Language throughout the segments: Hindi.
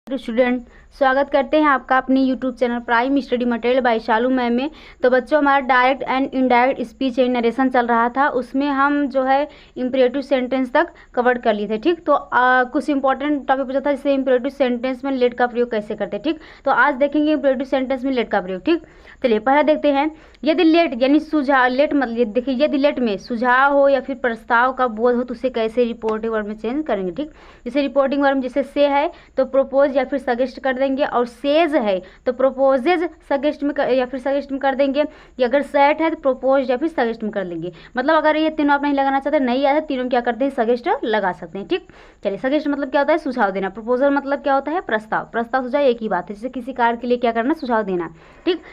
स्टूडेंट, स्वागत करते हैं आपका अपने YouTube channel prime study material by Shalu ma'am में। तो बच्चों, हमारा direct and indirect speech and narration चल रहा था। उसमें हम जो है इंपरेटिव सेंटेंस तक कवर कर लिए थे। ठीक, तो कुछ इंपॉर्टेंट टॉपिक पूछा था, जैसे इंपरेटिव सेंटेंस में लेट का प्रयोग कैसे करते हैं। ठीक, तो आज देखेंगे इंपरेटिव सेंटेंस में लेट का प्रयोग। ठीक, चलिए पहले देखते हैं। यदि लेट यानी सुझाव, लेट मतलब देखिए, यदि लेट में सुझाव हो या फिर प्रस्ताव का बोध हो तो उसे कैसे रिपोर्टिंग वर्ब में चेंज करेंगे। ठीक, जैसे रिपोर्टिंग वर्ब जैसे से है तो प्रोपोज या फिर सजेस्ट कर देंगे, और सेज है तो प्रोपोजेज सजेस्ट में या फिर सजेस्ट में कर देंगे, या अगर सेट है तो प्रोपोज या फिर सजेस्ट में कर देंगे। मतलब अगर ये तीनों आप नहीं लगाना चाहते, नहीं आता, तीनों क्या करते हैं, सजेस्ट लगा सकते हैं। ठीक, चलिए सजेस्ट मतलब क्या होता है, सुझाव देना। प्रपोजल मतलब क्या होता है, प्रस्ताव। प्रस्ताव सुझाव एक ही बात है, जैसे किसी कार्य के लिए क्या करना, सुझाव देना। ठीक,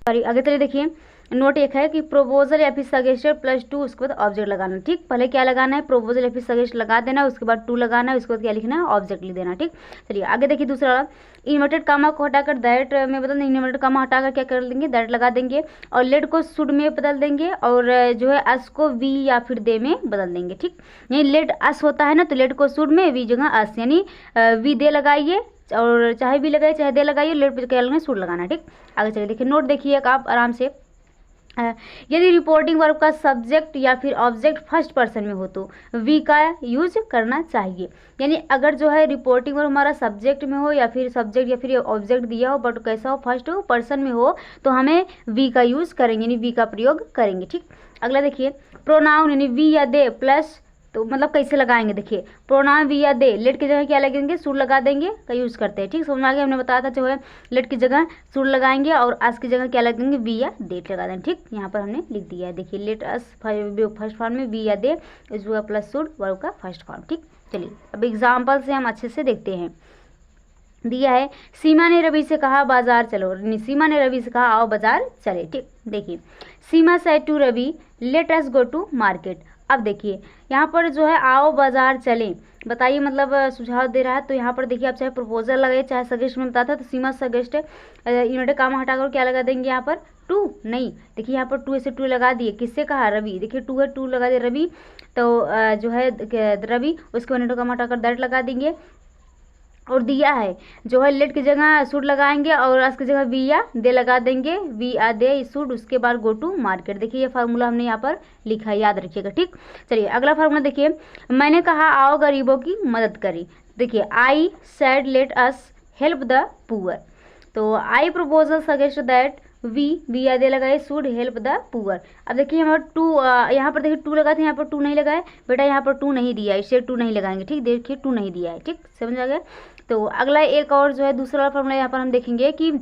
आगे चलिए देखिए, नोट एक है कि प्रोपोजल या फिर सजेस्टर प्लस टू, उसके बाद ऑब्जेक्ट लगाना। ठीक, पहले क्या लगाना है, प्रोपोजल या फिर सजेस्ट लगा देना, उसके बाद टू लगाना है, उसके बाद क्या लिखना है, ऑब्जेक्ट लिख देना। ठीक, चलिए आगे देखिए दूसरा वाला, इन्वर्टेड कामा को हटाकर दैट में बदल देंगे। इन्वर्टेड कामा हटाकर क्या कर देंगे, दैट लगा देंगे, और लेट को शुड में बदल देंगे, और जो है अस को वी या फिर दे में बदल देंगे। ठीक, यानी लेट अस होता है ना, तो लेट को शुड में, वी जगह अस, यानी वी दे लगाइए, और चाहे भी लगाइए चाहे दे लगाइए, लेट पे क्या लगना, शुड लगाना। ठीक, आगे चलिए देखिए, नोट देखिए आप आराम से। यदि रिपोर्टिंग वर्ब का सब्जेक्ट या फिर ऑब्जेक्ट फर्स्ट पर्सन में हो तो वी का यूज करना चाहिए। यानी अगर जो है रिपोर्टिंग वर्ब हमारा सब्जेक्ट में हो या फिर सब्जेक्ट या फिर ऑब्जेक्ट दिया हो, बट कैसा हो, फर्स्ट पर्सन में हो, तो हमें वी का यूज करेंगे, यानी वी का प्रयोग करेंगे। ठीक, अगला देखिए, प्रोनाउन यानी वी या दे प्लस, तो मतलब कैसे लगाएंगे, देखिए प्रोनाउन वी या दे, लेट की जगह क्या लगेंगे, शुड लगा देंगे, का यूज करते हैं। ठीक, समझ में आ गया, हमने बताया था जो है लेट की जगह शुड लगाएंगे, और अस की जगह क्या लगेंगे, वी या देट लगा देंगे। ठीक, यहाँ पर हमने लिख दिया है, देखिए लेट अस फर्स्ट फॉर्म में, वी या दे इसका प्लस शुड वर्ब का फर्स्ट फॉर्म। ठीक, चलिए अब एग्जाम्पल से हम अच्छे से देखते हैं। दिया है, सीमा ने रवि से कहा बाजार चलो। सीमा ने रवि से कहा आओ बाजार चले। ठीक, देखिए Seema said to Ravi let us go to market. अब देखिए यहाँ पर जो है आओ बाजार चलें, बताइए मतलब सुझाव दे रहा है। तो यहाँ पर देखिए आप चाहे प्रपोजल लगाइए चाहे सजेस्ट में बताता, तो सीमा सजेस्ट इन्होंने काम हटाकर क्या लगा देंगे यहाँ पर, टू नहीं, देखिए यहाँ पर टू ऐसे टू लगा दिए, किससे कहा, रवि। देखिए टू है, टू लगा दिए रवि, तो जो है रवि, उसके बाद काम हटाकर दैट लगा देंगे, और दिया है जो है लेट की जगह शुड लगाएंगे, और अस की जगह वी या दे लगा देंगे, वी आ दे शुड, उसके बाद गो टू मार्केट। देखिए ये फार्मूला हमने यहाँ पर लिखा है, याद रखिएगा। ठीक, चलिए अगला फार्मूला देखिए, मैंने कहा आओ गरीबों की मदद करी। देखिए I said let us help the poor, तो आई प्रपोजल सजेस्ट दैट वी या दे लगाए शुड हेल्प द पुअर। अब देखिए यहाँ पर टू, यहाँ पर देखिए टू लगा था, यहाँ पर टू नहीं लगाए बेटा, यहाँ पर टू नहीं दिया है, इससे टू नहीं लगाएंगे। ठीक, देखिए टू नहीं दिया है। ठीक, समझ आ गया। तो अगला एक और जो है दूसरा फॉर्मूला यहाँ पर हम देखेंगे कि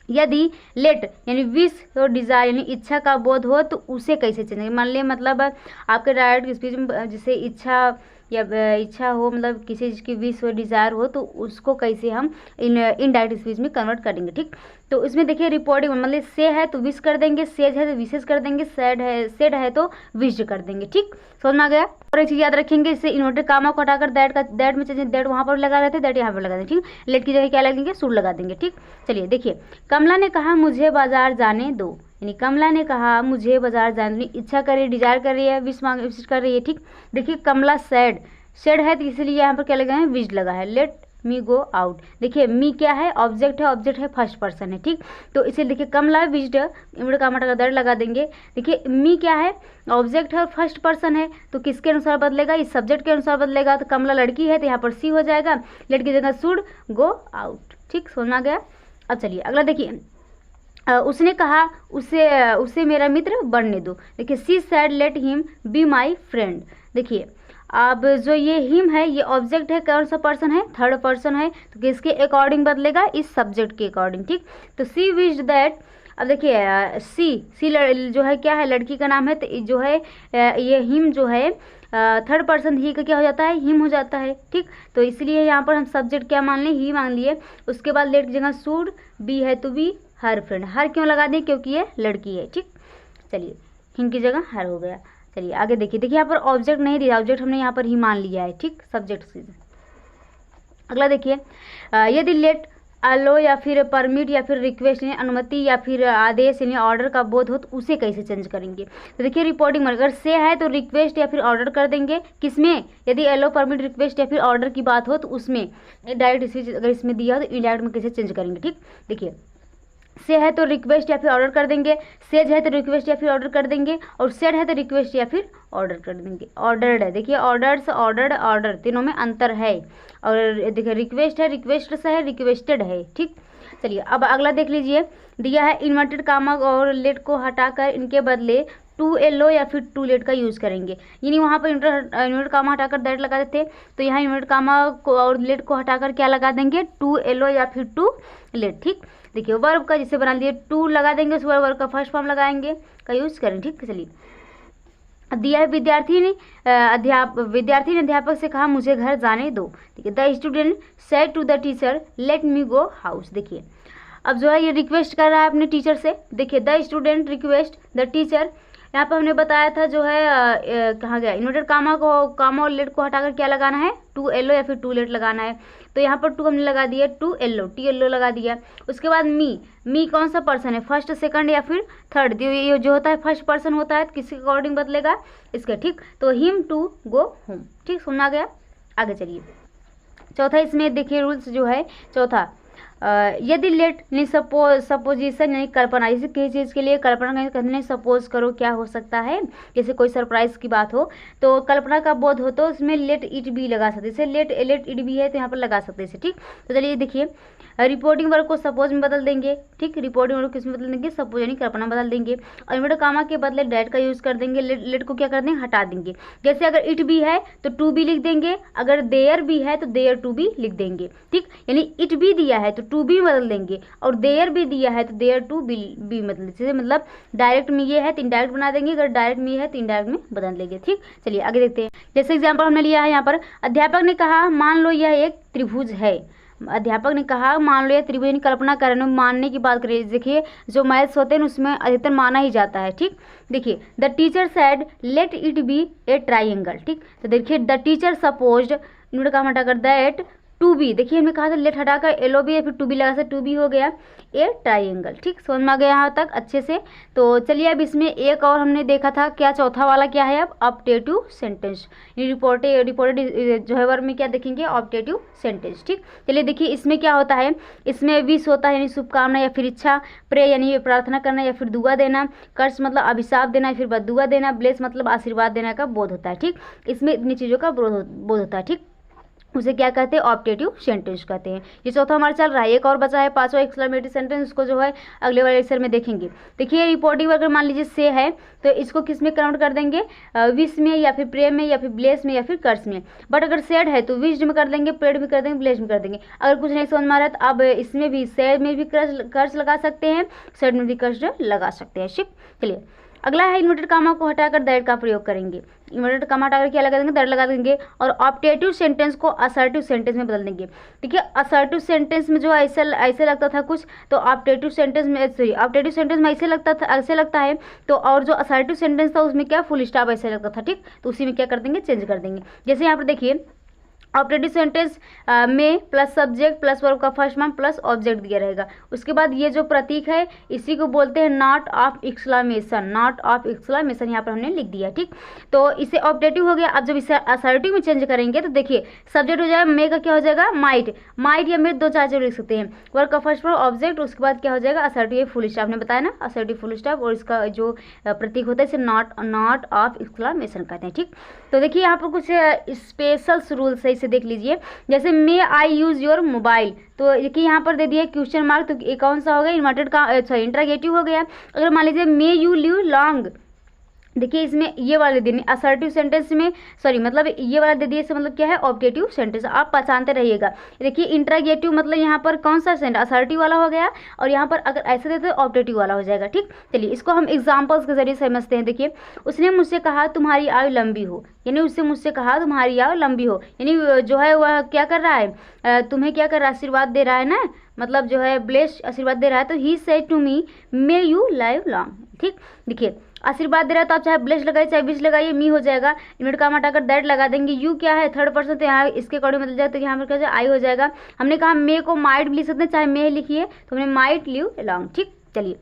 यदि लेट यानी विश और डिज़ायर यानी इच्छा का बोध हो तो उसे कैसे चेंज, मान लिया मतलब आपके डायरेक्ट स्पीच में जैसे इच्छा या इच्छा हो, मतलब किसी चीज़ की विश और डिज़ायर हो, तो उसको कैसे हम इनडायरेक्ट स्पीच में कन्वर्ट करेंगे। ठीक, तो इसमें देखिए रिपोर्टिंग मतलब से है तो विश कर देंगे, सेज है तो विशेष कर देंगे, सेड है तो विश कर देंगे। ठीक, समझ में आ गया। और एक चीज़ याद रखेंगे, इससे इन्वर्टेड कामा को हटाकर दैट में चेंज, दैट वहाँ पर लगा रहते, दैट यहाँ पर लगा देंगे। ठीक, लेट की जगह क्या लगेंगे, शुड लगा देंगे। ठीक, चलिए देखिए, कमला ने कहा मुझे बाजार जाने दो, यानी कमला ने कहा मुझे बाजार जाने, इच्छा कर रही है, डिजायर कर रही है, विश कर रही है। ठीक, देखिए कमला सेड है तो इसलिए यहाँ पर क्या लगा है, विश लगा है, लेट मी गो आउट। देखिए मी क्या है, ऑब्जेक्ट है, ऑब्जेक्ट है फर्स्ट पर्सन है। ठीक, तो इसे देखिए कमला विश्ड का मटा दर्द लगा देंगे। देखिए मी क्या है, ऑब्जेक्ट है और फर्स्ट पर्सन है, तो किसके अनुसार बदलेगा, इस सब्जेक्ट के अनुसार बदलेगा। तो कमला लड़की है तो यहाँ पर सी हो जाएगा, लेट की जगह शुड गो आउट। ठीक, समझ गया। अब चलिए अगला देखिए, उसने कहा उसे मेरा मित्र बनने दो। देखिए she said let him be my friend. देखिए अब जो ये हिम है ये ऑब्जेक्ट है, कौन सा पर्सन है, थर्ड पर्सन है, तो किसके अकॉर्डिंग बदलेगा, इस सब्जेक्ट के अकॉर्डिंग। ठीक, तो सी विश्ड दैट, अब देखिए सी जो है क्या है, लड़की का नाम है, तो जो है ये हिम जो है थर्ड पर्सन ही का क्या हो जाता है, हिम हो जाता है। ठीक, तो इसलिए यहाँ पर हम सब्जेक्ट क्या मान लें, ही मान लिए। उसके बाद लेट की जगह शुड, बी है तो बी हर फ्रेंड, हर क्यों लगा दें, क्योंकि ये लड़की है। ठीक, चलिए हिम की जगह हर हो गया। चलिए आगे देखिए, यहाँ पर ऑब्जेक्ट नहीं दिया, ऑब्जेक्ट हमने यहाँ पर ही मान लिया है। ठीक, सब्जेक्ट से। अगला देखिए, यदि लेट अलो या फिर परमिट या फिर रिक्वेस्ट यानी अनुमति या फिर आदेश यानी ऑर्डर का बोध हो तो उसे कैसे चेंज करेंगे। तो देखिए रिपोर्टिंग में अगर से है तो रिक्वेस्ट या फिर ऑर्डर कर देंगे, किसमें, यदि अलो परमिट रिक्वेस्ट या फिर ऑर्डर की बात हो तो उसमें। डायरेक्ट इसी अगर इसमें दिया हो तो इनडायरेक्ट में कैसे चेंज करेंगे। ठीक, देखिए से है तो रिक्वेस्ट या फिर ऑर्डर कर देंगे, सेज है तो रिक्वेस्ट या फिर ऑर्डर कर देंगे, और सेड है तो रिक्वेस्ट या फिर ऑर्डर कर देंगे। ऑर्डर्ड है, देखिए ऑर्डर्स, ऑर्डर्ड, ऑर्डर तीनों में अंतर है। और देखिए रिक्वेस्ट है, रिक्वेस्ट से है, रिक्वेस्टेड है। ठीक, चलिए अब अगला देख लीजिए, दिया है इन्वर्टेड कामा और लेट को हटाकर इनके बदले टू एलो या फिर टू लेट का यूज़ करेंगे। यानी वहाँ पर इन्वर्टेड कामा हटाकर दैट लगा देते, तो यहाँ इन्वर्टेड कामा को और लेट को हटाकर क्या लगा देंगे, टू एलो या फिर टू लेट। ठीक, देखिए वर्ब का जिसे बना दिए टू लगा देंगे, उस वर्ब का फर्स्ट फॉर्म लगाएंगे का यूज़ करें। ठीक, चलिए दिया है विद्यार्थी ने अध्यापक से कहा मुझे घर जाने दो। ठीक है, the student said to the teacher let me go house. देखिए अब जो है ये रिक्वेस्ट कर रहा है अपने टीचर से। देखिए the student request the teacher, यहाँ पर हमने बताया था जो है कहाँ गया, इन्वर्टेड कामा और लेट को हटाकर क्या लगाना है, टू एलो या फिर टू लेट लगाना है। तो यहाँ पर टू हमने लगा दिया, टू एलो, टी एलो लगा दिया। उसके बाद मी कौन सा पर्सन है, फर्स्ट, सेकंड या फिर थर्ड। ये जो होता है फर्स्ट पर्सन होता है, किसके अकॉर्डिंग बदलेगा, इसके। ठीक, तो हिम टू गो होम। ठीक, सुना गया, आगे चलिए। चौथा इसमें देखिए रूल्स जो है, चौथा यदि लेट नहीं सपोजिशन नहीं कल्पना, जैसे किसी चीज़ के लिए कल्पना करने, सपोज करो क्या हो सकता है, जैसे कोई सरप्राइज की बात हो तो कल्पना का बोध हो तो उसमें लेट इट बी लगा सकते, जैसे लेट इट बी है तो यहाँ पर लगा सकते हैं। ठीक, तो चलिए देखिए रिपोर्टिंग वर्ग को सपोज में बदल देंगे। ठीक, रिपोर्टिंग वर्ग को किस में बदल देंगे, सपोज यानी कल्पना बदल देंगे। और इन्वर्टेड कामा के बदले डैट का यूज़ कर देंगे, लेट को क्या कर देंगे, हटा देंगे। जैसे अगर इट बी है तो टू बी लिख देंगे, अगर देयर बी है तो देयर टू बी लिख देंगे। ठीक, यानी इट बी दिया है तो टू बी बदल देंगे, और देयर भी दिया है तो देयर टू बी मतलब, जैसे मतलब डायरेक्ट में ये है तो इनडायरेक्ट बना देंगे, अगर डायरेक्ट में ये है तो इनडायरेक्ट में बदल देंगे। ठीक, चलिए आगे देखते हैं। जैसे एग्जाम्पल हमने लिया है यहाँ पर, अध्यापक ने कहा मान लो यह एक त्रिभुज है। अध्यापक ने कहा मान लो ये त्रिभुज, कल्पना करें, मानने की बात करें। देखिए जो मैथ्स होते हैं उसमें अधिकतर माना ही जाता है। ठीक, देखिए the teacher said let it be A triangle. ठीक, तो देखिए द टीचर सपोज्ड, इन्होंने कहा हटाकर दैट टू बी, देखिए हमने कहा था लेट हटाकर एलो बी है फिर टू बी लगा से टू बी हो गया ए ट्राइंगल। ठीक, समझ में आ गया यहाँ तक अच्छे से। तो चलिए अब इसमें एक और हमने देखा था क्या, चौथा वाला क्या है, अब ऑप्टेटिव सेंटेंस। रिपोर्टेड जो है वर्ब में क्या देखेंगे, ऑप्टेटिव सेंटेंस। ठीक, चलिए देखिए इसमें क्या होता है, इसमें विश होता है यानी शुभकामना या फिर इच्छा, प्रे यानी प्रार्थना करना या फिर दुआ देना, कर्स मतलब अभिशाप देना या फिर बददुआ देना, ब्लेस मतलब आशीर्वाद देना का बोध होता है। ठीक, इसमें इतनी चीज़ों का बोध होता है। ठीक, उसे क्या कहते हैं, ऑप्टेटिव सेंटेंस कहते हैं। ये चौथा हमारा चल रहा है, एक और बचा है पांचवा एक्सक्लेमेटरी सेंटेंस, उसको जो है अगले वाले लेक्चर में देखेंगे। देखिए रिपोर्टिंग अगर मान लीजिए से है तो इसको किस में कन्वर्ट कर देंगे, विश में या फिर प्रे में या फिर ब्लेस में या फिर कर्स में। बट अगर सेड है तो विश्ड में कर देंगे, प्रेड में कर देंगे, ब्लेस में कर देंगे। अगर कुछ नहीं समझ में आ रहा है तो अब इसमें भी सेड में भी कर्स लगा सकते हैं, सेड में भी कर्स लगा सकते हैं। ठीक, चलिए अगला है इन्वर्टेड कामा को हटाकर दैट का प्रयोग करेंगे। इन्वर्टेड कामा हटाकर क्या लगा देंगे, दैट लगा देंगे, और ऑप्टेटिव सेंटेंस को असर्टिव सेंटेंस में बदल देंगे। देखिए असर्टिव सेंटेंस में जो ऐसे लगता था कुछ, तो ऑप्टेटिव सेंटेंस में ऐसे लगता है तो, और जो असर्टिव सेंटेंस था उसमें क्या फुल स्टॉप ऐसे लगता था। ठीक, तो उसी में क्या कर देंगे, चेंज कर देंगे। जैसे यहाँ पर देखिए ऑप्टेटिव सेंटेंस में प्लस सब्जेक्ट प्लस वर्ब का फर्स्ट फॉर्म प्लस ऑब्जेक्ट दिया रहेगा। उसके बाद ये जो प्रतीक है इसी को बोलते हैं not of exclamation, not of exclamation यहाँ पर हमने लिख दिया। ठीक, तो इसे ऑप्टेटिव हो गया। अब जब इसे असर्टिव में चेंज करेंगे तो देखिए सब्जेक्ट हो जाएगा मे का क्या हो जाएगा, माइट या मे, दो चार जरूर लिख सकते हैं। वर्ब का फर्स्ट फॉर्म ऑब्जेक्ट, उसके बाद क्या हो जाएगा असर्टिव फुल स्टॉप, ने बताया ना असर्टिव फुल स्टॉप, और इसका जो प्रतीक होता है इसे नॉट ऑफ एक्सक्लेमेशन कहते हैं। ठीक, तो देखिए यहाँ पर कुछ स्पेशल रूल्स है, इसे देख लीजिए। जैसे मे आई यूज योर मोबाइल, तो देखिए यहाँ पर दे दिया क्वेश्चन मार्क, तो ये कौन सा हो गया, इन्वर्टेड का इंटरोगेटिव हो गया। अगर मान लीजिए मे यू लिव लॉन्ग, देखिए इसमें ये वाला दे दिए असर्टिव सेंटेंस में, मतलब ये वाला दे दिए, इससे मतलब क्या है ऑप्टेटिव सेंटेंस, आप पहचानते रहिएगा। देखिए इंटरोगेटिव मतलब यहाँ पर कौन सा सेंटेंस असर्टिव वाला हो गया, और यहाँ पर अगर ऐसे देते तो ऑप्टेटिव वाला हो जाएगा। ठीक, चलिए इसको हम एग्जांपल्स के जरिए समझते हैं। देखिए उसने मुझसे कहा तुम्हारी आयु लंबी हो, यानी उससे मुझसे कहा तुम्हारी आयु लंबी हो, यानी जो है वह क्या कर रहा है, तुम्हें क्या कर रहा है, आशीर्वाद दे रहा है ना, मतलब जो है ब्लेस आशीर्वाद दे रहा है। तो he said to me may you live long. ठीक, देखिए आशीर्वाद दे रहा है तो आप चाहे ब्लेस लगाइए चाहे विश लगाइए, मी हो जाएगा। इन्वर्ट कामा हटाकर दैट लगा देंगे। यू क्या है, थर्ड पर्सन, तो यहाँ इसके अकॉर्डिंग बदल जाए तो यहाँ पर क्या आई हो जाएगा। हमने कहा मे को माइट भी लिख सकते हैं, चाहे मे लिखिए, तो हमने माइट लिव अलोंग। ठीक, चलिए।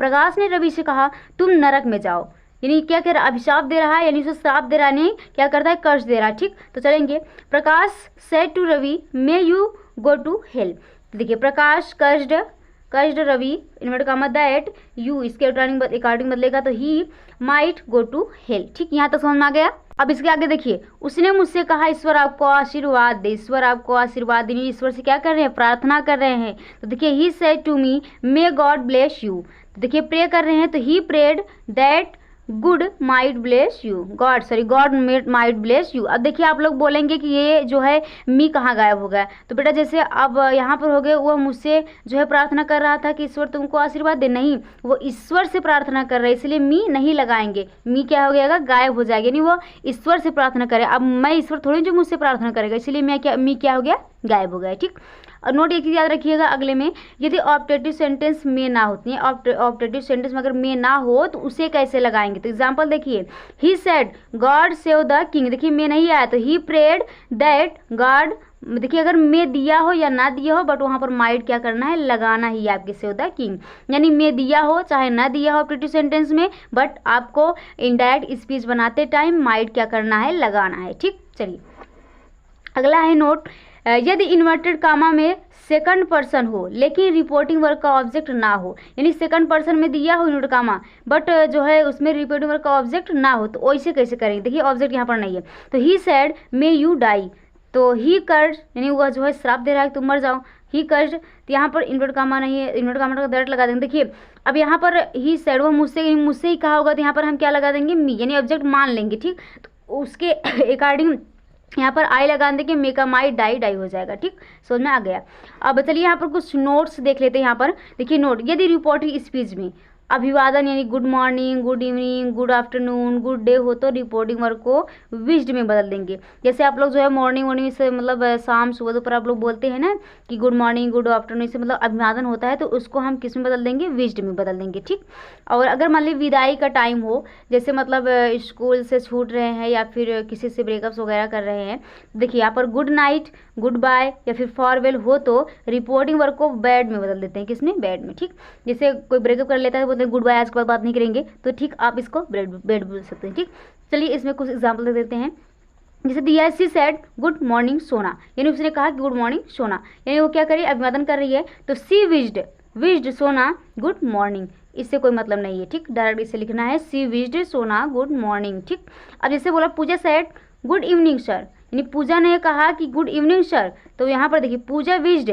प्रकाश ने रवि से कहा तुम नरक में जाओ, यानी क्या कह रहा है, अभिशाप दे रहा है, यानी उसे श्राप दे रहा है, नहीं क्या करता है, कर्ज दे रहा है। ठीक, तो चलेंगे। Prakash said to Ravi may you go to hell. देखिए Prakash cursed Ravi invert comma that you, इसके अकॉर्डिंग बदलेगा तो he might go to hell. ठीक, यहाँ तक समझ में आ गया। अब इसके आगे देखिए, उसने मुझसे कहा ईश्वर आपको आशीर्वाद दे, ईश्वर आपको आशीर्वाद दे, ईश्वर से क्या कर रहे हैं, प्रार्थना कर रहे हैं। तो देखिए he said to me may God bless you, देखिए प्रे कर रहे हैं तो he prayed that good might bless you, God might bless you. अब देखिए आप लोग बोलेंगे कि ये जो है मी कहाँ गायब हो गया, तो बेटा जैसे अब यहाँ पर हो गए, वो मुझसे जो है प्रार्थना कर रहा था कि ईश्वर तुमको आशीर्वाद दे, नहीं वो ईश्वर से प्रार्थना कर रहे हैं, इसलिए मी नहीं लगाएंगे, मी क्या हो गया, गायब हो जाएगा, नहीं वो ईश्वर से प्रार्थना करे। अब मैं ईश्वर थोड़ी जो मुझसे प्रार्थना करेगा, इसलिए मी क्या हो गया, गायब हो गया। ठीक, और नोट एक चीज़ याद रखिएगा अगले में, यदि ऑप्टेटिव सेंटेंस में ना होती है, ऑप्टेटिव सेंटेंस में अगर में ना हो तो उसे कैसे लगाएंगे। तो एग्जांपल देखिए, he said God save the king, देखिए में नहीं आया तो ही प्रेड दैट गॉड, देखिए अगर में दिया हो या ना दिया हो बट वहाँ पर माइट क्या करना है, लगाना ही है आपके सेव द किंग, यानी में दिया हो चाहे ना दिया हो ऑप्टेटिव सेंटेंस में, बट आपको इनडायरेक्ट स्पीच बनाते टाइम माइट क्या करना है, लगाना है। ठीक, चलिए अगला है नोट, यदि इन्वर्टेड कामा में सेकंड पर्सन हो लेकिन रिपोर्टिंग वर्क का ऑब्जेक्ट ना हो, यानी सेकंड पर्सन में दिया हो इन्वर्टेड कामा बट जो है उसमें रिपोर्टिंग वर्क का ऑब्जेक्ट ना हो, तो वैसे कैसे करेंगे। देखिए ऑब्जेक्ट यहाँ पर नहीं है, तो he said may you die, तो ही कर्ज, यानी वह जो है श्राप दे रहा है कि तुम मर जाओ, ही कर्ज, तो यहाँ पर इन्वर्टेड कामा नहीं है, इन्वर्टेड कामा का दैट लगा देंगे। देखिए अब यहाँ पर ही सेड, वो मुझसे ही कहा होगा, तो यहाँ पर हम क्या लगा देंगे, मी, यानी ऑब्जेक्ट मान लेंगे। ठीक, तो उसके अकॉर्डिंग यहाँ पर आई लगा देंगे, मे का माई डाई हो जाएगा। ठीक, समझ में आ गया। अब चलिए यहाँ पर कुछ नोट्स देख लेते हैं। यहाँ पर देखिए नोट, यदि रिपोर्टिंग स्पीच में अभिवादन यानी good morning, good evening, good afternoon, good day हो तो रिपोर्टिंग वर्क को विश्ड में बदल देंगे। जैसे आप लोग जो है मॉर्निंग से मतलब शाम सुबह दोपहर आप लोग बोलते हैं ना कि गुड मॉर्निंग गुड आफ्टरनून से मतलब अभिवादन होता है, तो उसको हम किस में बदल देंगे, विश्ड में बदल देंगे। ठीक, और अगर मान लीजिए विदाई का टाइम हो, जैसे मतलब स्कूल से छूट रहे हैं या फिर किसी से ब्रेकअप्स वगैरह कर रहे हैं, देखिए यहाँ पर गुड नाइट, गुड बाय या फिर फॉरवेल हो तो रिपोर्टिंग वर्क को बैड में बदल देते हैं, किसमें, बैड में। ठीक, जैसे कोई ब्रेकअप कर लेता है बोलते हैं गुड बाय, आज के बाद बात नहीं करेंगे, तो ठीक आप इसको बैड बोल सकते हैं। ठीक, चलिए इसमें कुछ एग्जाम्पल दे देते हैं। जैसे दिया सी सेड गुड मॉर्निंग सोना, यानी उसने कहा कि गुड मॉर्निंग सोना, यानी वो क्या करी, अभिवादन कर रही है, तो सी विश्ड सोना गुड मॉर्निंग, इससे कोई मतलब नहीं है। ठीक, डायरेक्ट इसे लिखना है, सी विश्ड सोना गुड मॉर्निंग। ठीक, अब जैसे बोला पूजा सेड गुड इवनिंग सर, यानी पूजा ने कहा कि गुड इवनिंग सर, तो यहाँ पर देखिए Puja wished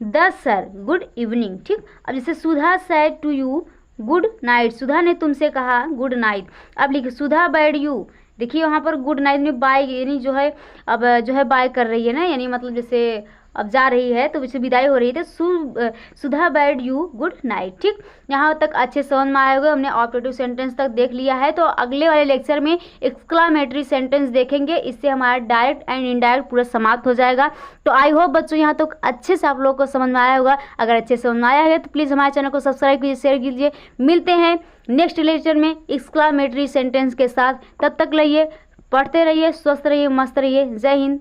the sir good evening. ठीक, अब जैसे Sudha said to you good night, Sudha ने तुमसे कहा गुड नाइट। अब लिखिए सुधा बैड यू, देखिए वहाँ पर गुड नाइट में बाय, यानी जो है अब जो है बाय कर रही है ना, यानी मतलब जैसे अब जा रही है तो उससे विदाई हो रही है, तो सुधा बैड यू गुड नाइट। ठीक, यहाँ तक अच्छे समझ में आए हुए, हमने ऑपरेटिव सेंटेंस तक देख लिया है। तो अगले वाले लेक्चर में एक्सक्लामेटरी सेंटेंस देखेंगे, इससे हमारा डायरेक्ट एंड इनडायरेक्ट पूरा समाप्त हो जाएगा। तो आई होप बच्चों यहाँ तक अच्छे से आप लोगों को समझ में आया होगा। अगर अच्छे से समझ में आया है तो प्लीज़ हमारे चैनल को सब्सक्राइब कीजिए, शेयर कीजिए। मिलते हैं नेक्स्ट लेक्चर में एक्सक्लामेटरी सेंटेंस के साथ, तब तक रहिए, पढ़ते रहिए, स्वस्थ रहिए, मस्त रहिए। जय हिंद।